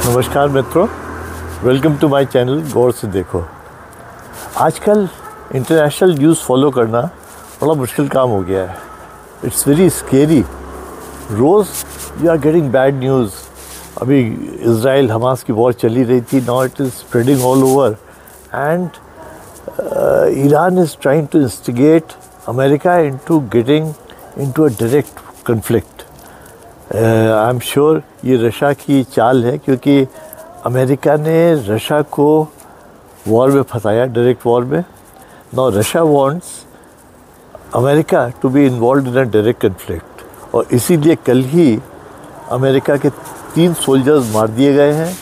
नमस्कार मित्रों, welcome to my channel गौर से देखो। आजकल इंटरनेशनल न्यूज़ फॉलो करना बड़ा मुश्किल काम हो गया है। It's very scary. रोज़ you are getting bad news. अभी इज़राइल हमास की वॉर चली रही थी, now it is spreading all over and Iran is trying to instigate America into getting into a direct conflict. I am sure ये Russia की चाल है, क्योंकि अमेरिका ने रशिया को वॉर में फंसाया, डायरेक्ट वॉर में। Now Russia wants America to be involve in a direct conflict, और इसीलिए कल ही अमेरिका के 3 सोल्जर्स मार दिए गए हैं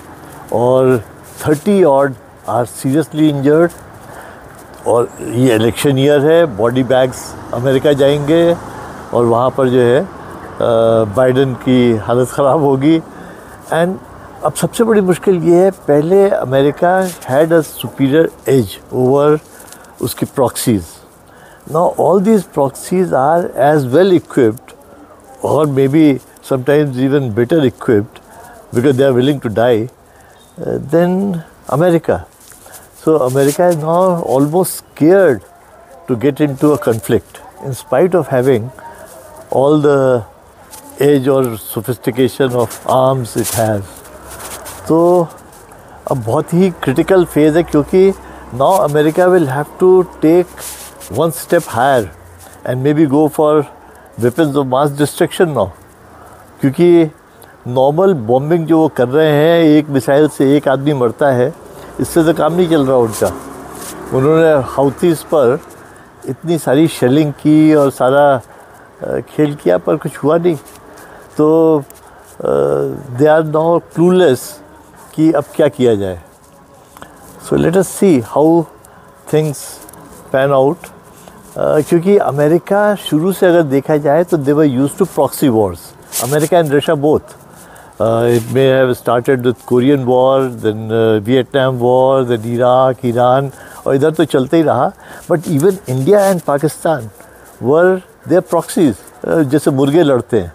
और 30 ऑड आर सीरियसली इंजर्ड। और ये इलेक्शन ईयर है, बॉडी बैग्स अमेरिका जाएंगे और वहाँ पर जो है बाइडन की हालत ख़राब होगी। एंड अब सबसे बड़ी मुश्किल ये है, पहले America had a superior edge over उसकी proxies. Now all these proxies are as well equipped और maybe sometimes even better equipped because they are willing to die than America. So America is now almost scared to get into a conflict in spite of having all the age or sophistication of arms it has. तो अब बहुत ही critical phase है, क्योंकि now America will have to take one step higher and maybe go for weapons of mass destruction now. क्योंकि normal bombing जो वो कर रहे हैं, एक मिसाइल से एक आदमी मरता है, इससे तो काम नहीं चल रहा उनका। उन्होंने हाउथीज़ पर इतनी सारी शेलिंग की और सारा खेल किया, पर कुछ हुआ नहीं। तो दे आर नाउ क्लूलेस कि अब क्या किया जाए। So let us see how things pan out. क्योंकि अमेरिका शुरू से अगर देखा जाए तो they were used to proxy wars, America and Russia both. It may have started with Korean War, then Vietnam War, then Iraq, Iran, और इधर तो चलते ही रहा। But even India and Pakistan were their proxies, जैसे मुर्गे लड़ते हैं।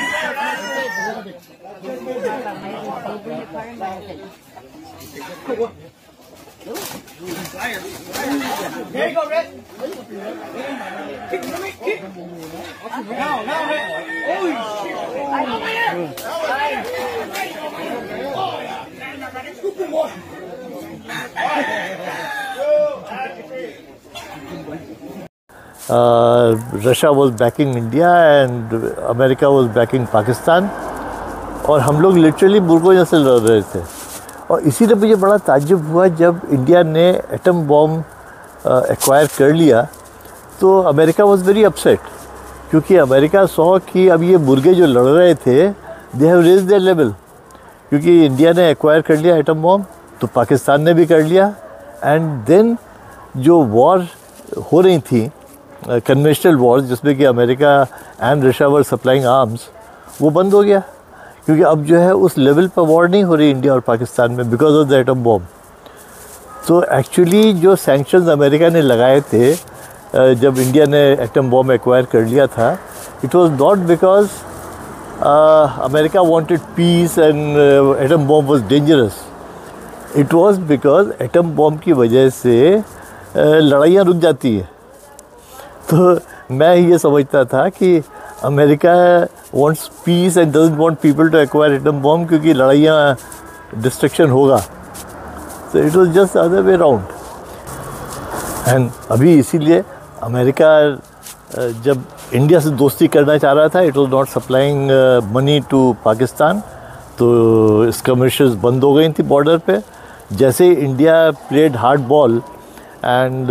Russia was backing India and America was backing Pakistan, और हम लोग लिटरली मुर्गों जैसे लड़ रहे थे। और इसीलिए मुझे बड़ा ताज्जुब हुआ जब इंडिया ने एटम बॉम्ब एक्वायर कर लिया, तो अमेरिका वाज वेरी अपसेट, क्योंकि अमेरिका सॉ कि अब ये मुर्गे जो लड़ रहे थे they have raised their level. क्योंकि इंडिया ने एक्वायर कर लिया एटम बॉम्ब, तो पाकिस्तान ने भी कर लिया, एंड देन जो वॉर हो रही थी कन्वेंशनल वॉर्स, जिसमें कि America and Russia were supplying arms, वो बंद हो गया। क्योंकि अब जो है उस लेवल पर वॉर नहीं हो रही इंडिया और पाकिस्तान में because of the atom bomb. तो एक्चुअली जो सैंक्शंस अमेरिका ने लगाए थे जब इंडिया ने एटम बॉम्ब एक्वायर कर लिया था, it was not because America wanted peace and atom bomb was dangerous. It was because atom bomb की वजह से लड़ाइयाँ रुक जाती है। तो मैं ये समझता था कि America wants peace and doesn't want people to acquire atom bomb, क्योंकि लड़ाइयाँ डिस्ट्रक्शन होगा। तो it was just other way round. And अभी इसीलिए अमेरिका जब इंडिया से दोस्ती करना चाह रहा था, it was not supplying money to Pakistan, तो स्कर्मिशेस बंद हो गई थी बॉर्डर पे। जैसे India played hard ball and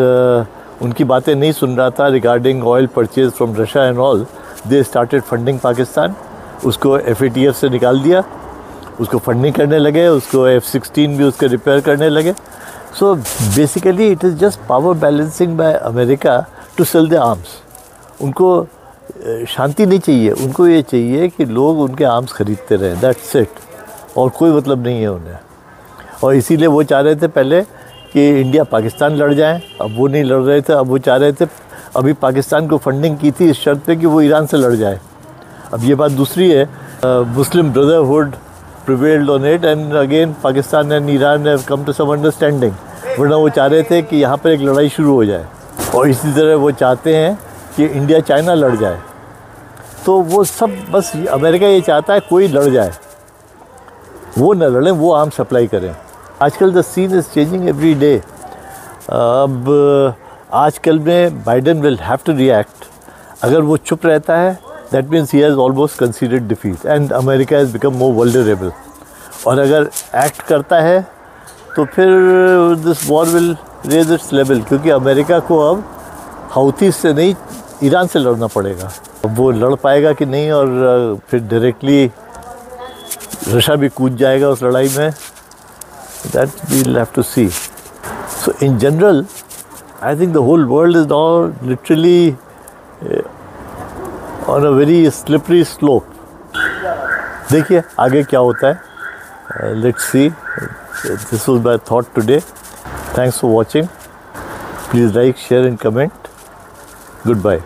उनकी बातें नहीं सुन रहा था regarding oil purchase from Russia and all, they started funding Pakistan. उसको FATF से निकाल दिया, उसको फंडिंग करने लगे, उसको F-16 भी उसके रिपेयर करने लगे। So basically it is just power balancing by America to sell the arms. उनको शांति नहीं चाहिए, उनको ये चाहिए कि लोग उनके आर्म्स खरीदते रहें, दैट्स इट, और कोई मतलब नहीं है उन्हें। और इसीलिए वो चाह रहे थे पहले कि इंडिया पाकिस्तान लड़ जाए, अब वो नहीं लड़ रहे थे। अब वो चाह रहे थे, अभी पाकिस्तान को फंडिंग की थी इस शर्त पे कि वो ईरान से लड़ जाए। अब ये बात दूसरी है, मुस्लिम brotherhood prevailed on it, and again Pakistan and Iran have come to some understanding. वरना वो चाह रहे थे कि यहाँ पर एक लड़ाई शुरू हो जाए, और इसी तरह वो चाहते हैं कि इंडिया चाइना लड़ जाए। तो वो सब बस अमेरिका ये चाहता है कोई लड़ जाए, वो न लड़ें, वो आर्म सप्लाई करें। आजकल the scene is changing every day. अब आजकल में Biden will have to react. अगर वो चुप रहता है, that means he has almost considered defeat and America has become more vulnerable. और अगर एक्ट करता है तो फिर this war will raise its level, क्योंकि अमेरिका को अब हौथी से नहीं, ईरान से लड़ना पड़ेगा। अब वो लड़ पाएगा कि नहीं, और फिर डायरेक्टली रशिया भी कूद जाएगा उस लड़ाई में, that we will have to see. So in general I think the whole world is now literally on a very slippery slope. देखिए आगे क्या होता है, let's see. This was my thought today. Thanks for watching. Please like, share and comment. Good bye.